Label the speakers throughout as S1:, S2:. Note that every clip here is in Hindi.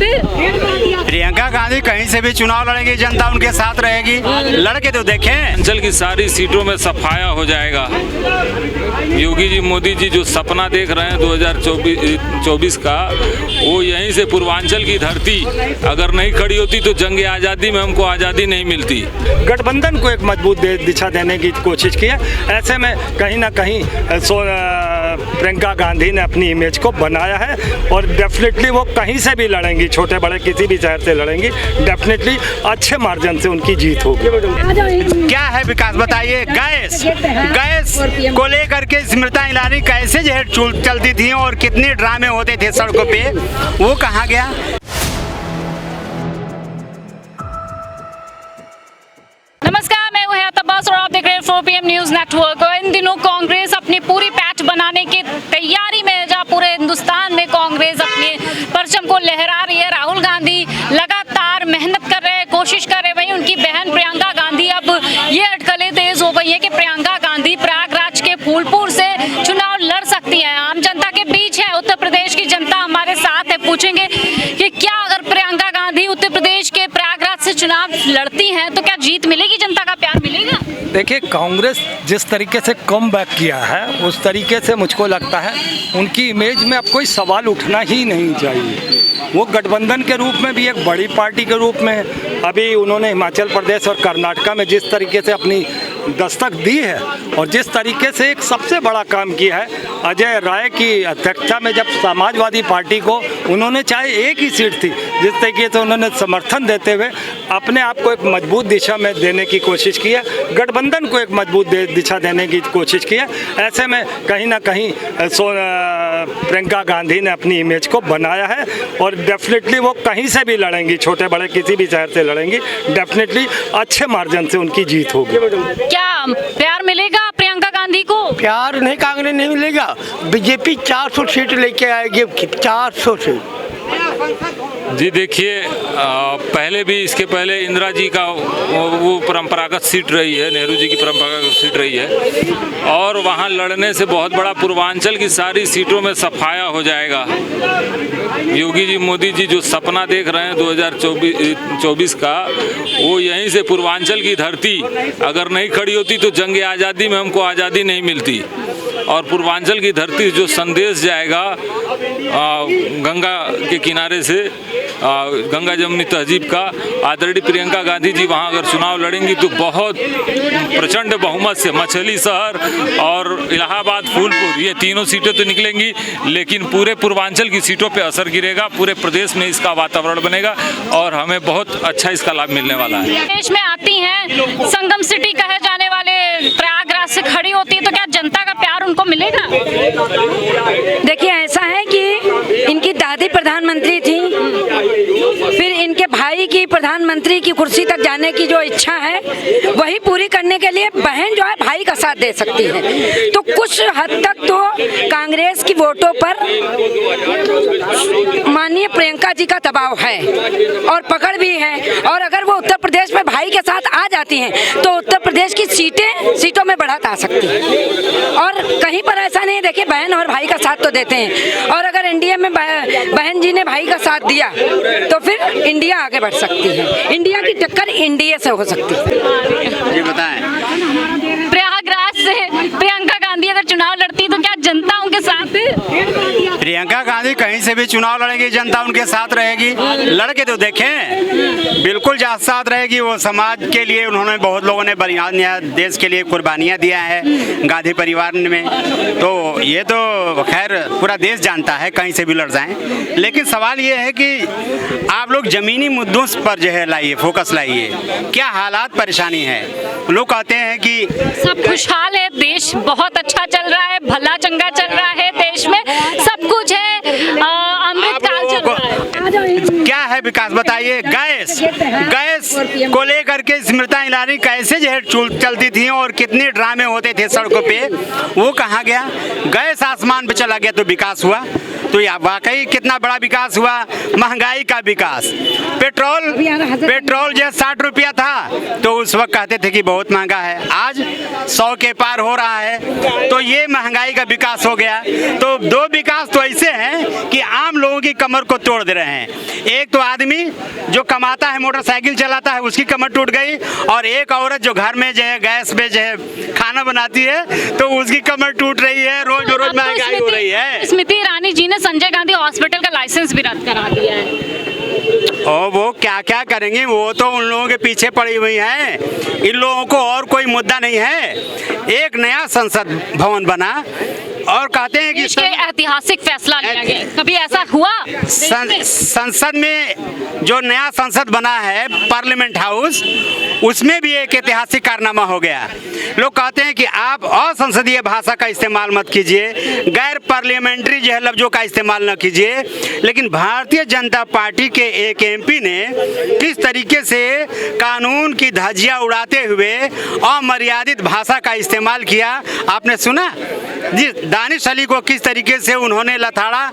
S1: प्रियंका गांधी कहीं से भी चुनाव लड़ेंगी, जनता उनके साथ रहेगी। लड़के तो देखें,
S2: अंचल की सारी सीटों में सफाया हो जाएगा। योगी जी, मोदी जी जो सपना देख रहे हैं 2024 का, वो यहीं से पूर्वांचल की धरती अगर नहीं खड़ी होती तो जंग आज़ादी में हमको आज़ादी नहीं मिलती।
S3: गठबंधन को एक मजबूत दिशा देने की कोशिश की है। ऐसे में कहीं ना कहीं प्रियंका गांधी ने अपनी इमेज को बनाया है और डेफिनेटली वो कहीं से भी लड़ेंगी, छोटे बड़े किसी भी शहर से लड़ेंगी, डेफिनेटली अच्छे मार्जिन से उनकी जीत होगी।
S1: क्या है विकास बताइए। गैस को लेकर के स्मृति ईरानी कैसे जो है चलती थी और कितने ड्रामे होते थे सड़कों पे, वो कहाँ गया।
S4: नमस्कार, मैं हूं हयात अब्बास और आप देख रहे हैं 4 PM न्यूज नेटवर्क। इन दिनों कांग्रेस अपनी पूरी पैठ बनाने की तैयारी में, जहां पूरे हिंदुस्तान में कांग्रेस अपने परचम को लहरा रही है। राहुल गांधी लगातार मेहनत कर रहे हैं, कोशिश कर रहे हैं। वहीं उनकी बहन प्रियंका गांधी, अब ये अटकलें तेज हो गई है कि प्रियंका गांधी प्रयागराज के फूलपुर से चुनाव लड़ सकती है। आम जनता के बीच है, उत्तर प्रदेश की जनता हमारे साथ है। पूछेंगे कि क्या अगर प्रियंका गांधी उत्तर प्रदेश के प्रयागराज से चुनाव लड़ती हैं तो क्या जीत मिलेगी, जनता का प्यार मिलेगा?
S3: देखिए, कांग्रेस जिस तरीके से कम बैक किया है उस तरीके से मुझको लगता है उनकी इमेज में अब कोई सवाल उठना ही नहीं चाहिए। वो गठबंधन के रूप में भी एक बड़ी पार्टी के रूप में अभी उन्होंने हिमाचल प्रदेश और कर्नाटका में जिस तरीके से अपनी दस्तक दी है और जिस तरीके से एक सबसे बड़ा काम किया है, अजय राय की अध्यक्षता में जब समाजवादी पार्टी को उन्होंने, चाहे एक ही सीट थी, जिस तरीके से उन्होंने समर्थन देते हुए अपने आप को एक मजबूत दिशा में देने की कोशिश की है, गठबंधन को एक मजबूत दिशा देने की कोशिश की है। ऐसे में कहीं ना कहीं प्रियंका गांधी ने अपनी इमेज को बनाया है और डेफिनेटली वो कहीं से भी लड़ेंगी, छोटे बड़े किसी भी शहर से लड़ेंगी, डेफिनेटली अच्छे मार्जिन से उनकी जीत होगी।
S4: क्या प्यार मिलेगा प्रियंका गांधी को?
S5: प्यार नहीं, कांग्रेस नहीं मिलेगा। बीजेपी 400 सीट लेके आएगी, 400 सीट।
S2: जी देखिए, पहले भी, इसके पहले इंदिरा जी का वो परंपरागत सीट रही है, नेहरू जी की परंपरागत सीट रही है, और वहाँ लड़ने से बहुत बड़ा पूर्वांचल की सारी सीटों में सफाया हो जाएगा। योगी जी, मोदी जी जो सपना देख रहे हैं 2024 का, वो यहीं से पूर्वांचल की धरती अगर नहीं खड़ी होती तो जंग आज़ादी में हमको आज़ादी नहीं मिलती। और पूर्वांचल की धरती जो संदेश जाएगा गंगा के किनारे से, गंगा जमुनी तहजीब का, आदरणीय प्रियंका गांधी जी वहां अगर चुनाव लड़ेंगी तो बहुत प्रचंड बहुमत से मछली शहर और इलाहाबाद, फूलपुर, ये तीनों सीटें तो निकलेंगी, लेकिन पूरे पूर्वांचल की सीटों पे असर गिरेगा। पूरे प्रदेश में इसका वातावरण बनेगा और हमें बहुत अच्छा इसका लाभ मिलने वाला है।
S4: देश में आती हैं, संगम सिटी कहे जाने वाले प्रयागराज से खड़ी होती है, तो क्या जनता का प्यार उनको मिलेगा?
S6: देखिए, ऐसा है कि इनकी दादी प्रधानमंत्री थी, फिर इनके भाई की प्रधानमंत्री की कुर्सी तक जाने की जो इच्छा है वही पूरी करने के लिए बहन जो है भाई का साथ दे सकती है। तो कुछ हद तक तो कांग्रेस की वोटों पर माननीय प्रियंका जी का दबाव है और पकड़ भी है, और अगर वो उत्तर प्रदेश में भाई के साथ आ जाती हैं तो उत्तर प्रदेश की सीटों में बढ़त आ सकती है। और कहीं पर ऐसा नहीं, देखिए, बहन और भाई का साथ तो देते हैं, और अगर एनडीए में बहन जी ने भाई का साथ दिया तो फिर इंडिया आगे बढ़ सकती है। इंडिया की टक्कर इंडिया से हो सकती है।
S1: ये बताएं,
S4: प्रयागराज से प्रियंका गांधी अगर चुनाव लड़ती तो क्या जनता उनके साथ है?
S1: प्रियंका गांधी कहीं से भी चुनाव लड़ेंगी, जनता उनके साथ रहेगी। लड़के तो देखें, बिल्कुल साथ रहेगी। वो समाज के लिए उन्होंने, बहुत लोगों ने बलिदान दिया, देश के लिए कुर्बानियाँ दिया है गांधी परिवार में, तो ये तो खैर पूरा देश जानता है, कहीं से भी लड़ जाएं। लेकिन सवाल ये है कि आप लोग जमीनी मुद्दों पर जो है लाइए, फोकस लाइए। क्या हालात परेशानी है? लोग कहते हैं कि
S4: सब खुशहाल है, देश बहुत अच्छा चल रहा है, भला चंगा चल रहा है, देश में सब कुछ है, अमृतकाल चल रहा है।
S1: क्या है विकास बताइए। गैस को लेकर के स्मृति ईरानी कैसे जो है चलती थी और कितने ड्रामे होते थे सड़कों पे, वो कहाँ गया। गैस आसमान पे चला गया तो विकास हुआ। तो यह वाकई कितना बड़ा विकास हुआ, महंगाई का विकास। पेट्रोल जो 60 रुपया था तो उस वक्त कहते थे कि बहुत महंगा है, आज 100 के पार हो रहा है, तो ये महंगाई का विकास हो गया। तो दो विकास तो ऐसे हैं कि आम लोगों की कमर को तोड़ दे रहे हैं। एक तो आदमी जो कमाता है, मोटरसाइकिल चलाता है, उसकी कमर टूट गई, और एक औरत जो घर में जो है गैस पे जो है खाना बनाती है तो उसकी कमर टूट रही है। रोज रोज महंगाई हो रही है।
S4: स्मृति ईरानी जी ने संजय गांधी हॉस्पिटल का लाइसेंस भी रद्द करा दिया है।
S1: और वो क्या क्या करेंगी, वो तो उन लोगों के पीछे पड़ी हुई हैं। इन लोगों को और कोई मुद्दा नहीं है। एक नया संसद भवन बना और कहते हैं कि
S4: देश के ऐतिहासिक फैसला लिया गया। कभी ऐसा हुआ?
S1: संसद में जो नया संसद बना है, पार्लियामेंट हाउस, उसमें भी एक ऐतिहासिक कारनामा हो गया। लोग कहते हैं कि आप असंसदीय भाषा का इस्तेमाल मत कीजिए, गैर पार्लियामेंट्री जो है लफ्जों का इस्तेमाल न कीजिए, लेकिन भारतीय जनता पार्टी के एक एमपी ने किस तरीके से कानून की धज्जियां उड़ाते हुए अमर्यादित भाषा का इस्तेमाल किया, आपने सुना? जी, दानिश अली को किस तरीके से उन्होंने लताड़ा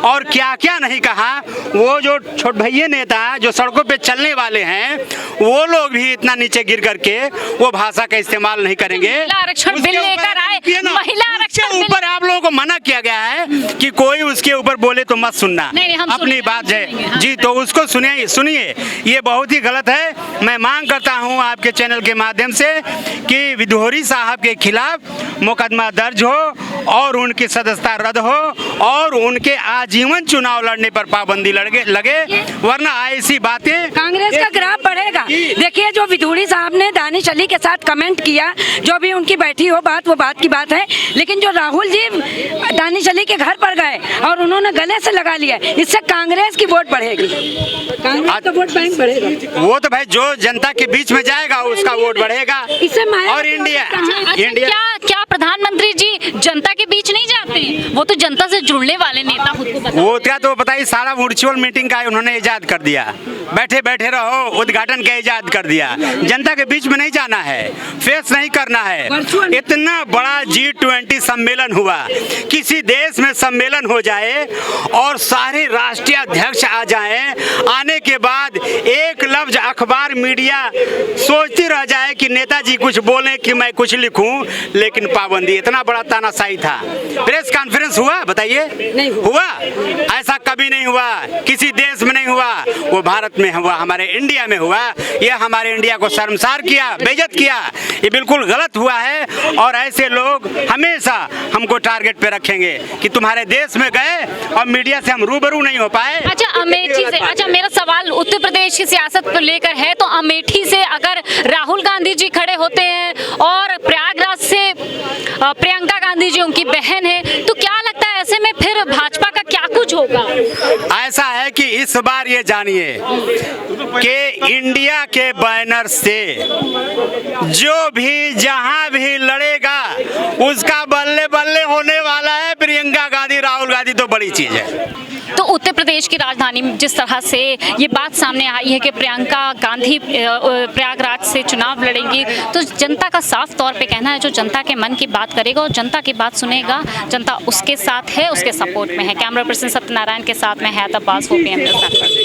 S1: और क्या क्या नहीं कहा। वो जो छोट भैया नेता जो सड़कों पे चलने वाले हैं, वो लोग भी इतना नीचे गिर करके वो भाषा का इस्तेमाल नहीं करेंगे।
S4: महिला आरक्षण बिल लेकर आए, महिला आरक्षण बिल
S1: ऊपर आप लोगों को मना किया गया है कि कोई उसके ऊपर बोले तो मत सुनना।
S4: नहीं, हम
S1: अपनी बात है जी, तो उसको सुनिए। ये बहुत ही गलत है। मैं मांग करता हूँ आपके चैनल के माध्यम से कि विधोरी साहब के खिलाफ मुकदमा दर्ज हो और उनकी सदस्यता रद्द हो और उनके आजीवन चुनाव लड़ने पर पाबंदी लगे, वरना ऐसी बातें
S6: कांग्रेस का ग्राफ बढ़ेगा। देखिए, जो विधूरी साहब ने दानिश अली के साथ कमेंट किया, जो भी उनकी बैठी हो बात, वो बात की बात है, लेकिन जो राहुल जी दानिश अली के घर पर गए और उन्होंने गले से लगा लिया, इससे कांग्रेस की वोट बढ़ेगी, कांग्रेस का वोट बैंक बढ़ेगा।
S1: वो तो भाई जो जनता के बीच में जाएगा उसका वोट बढ़ेगा।
S6: इससे
S1: और इंडिया
S4: क्या प्रधानमंत्री जी जनता के बीच नहीं जाते? वो तो जनता से जुड़ने वाले नेता खुद को बताते।
S1: वो क्या तो बताइए, सारा वर्चुअल मीटिंग का उन्होंने इजाद कर दिया। बैठे बैठे रहो, उद्घाटन का इजाद कर दिया। जनता के बीच में नहीं जाना है, फेस नहीं करना है। इतना बड़ा G20 सम्मेलन हुआ, किसी देश में सम्मेलन हो जाए और सारे राष्ट्रीय अध्यक्ष आ जाएं, आने के बाद एक लफ्ज अखबार मीडिया सोचती रह जाए कि नेताजी कुछ बोले कि मैं कुछ लिखूं, लेकिन पाबंदी। इतना बड़ा तानाशाही था। प्रेस कॉन्फ्रेंस हुआ, बताइए?
S6: नहीं
S1: हुआ। ऐसा कभी नहीं हुआ, किसी देश में नहीं हुआ, वो भारत में हुआ, हमारे इंडिया में हुआ। यह हमारे इंडिया को शर्मसार किया, बेइज्जत किया। ये बिल्कुल गलत हुआ है और ऐसे लोग हमेशा हमको टारगेट पे रखेंगे कि तुम्हारे देश में गए और मीडिया से हम रूबरू नहीं हो पाए।
S4: अच्छा, अमेठी से, अच्छा मेरा सवाल उत्तर प्रदेश की सियासत को लेकर है, तो अमेठी से अगर राहुल गांधी जी खड़े होते हैं और प्रयागराज से प्रियंका गांधी जी उनकी बहन है, तो क्या लगता है ऐसे में फिर भाजपा का क्या कुछ होगा?
S1: ऐसा है कि इस बार ये जानिए कि इंडिया के बैनर से जो भी जहां भी लड़ेगा उसका बल्ले बल्ले होने वाला है। प्रियंका गांधी, राहुल गांधी तो बड़ी चीज है।
S4: तो उत्तर प्रदेश की राजधानी में जिस तरह से ये बात सामने आई है कि प्रियंका गांधी प्रयागराज से चुनाव लड़ेंगी, तो जनता का साफ तौर पे कहना है जो जनता के मन की बात करेगा और जनता की बात सुनेगा, जनता उसके साथ है, उसके सपोर्ट में है। कैमरा पर्सन सत्यनारायण के साथ में है तब्बास, 4PM न्यूज़ नेटवर्क।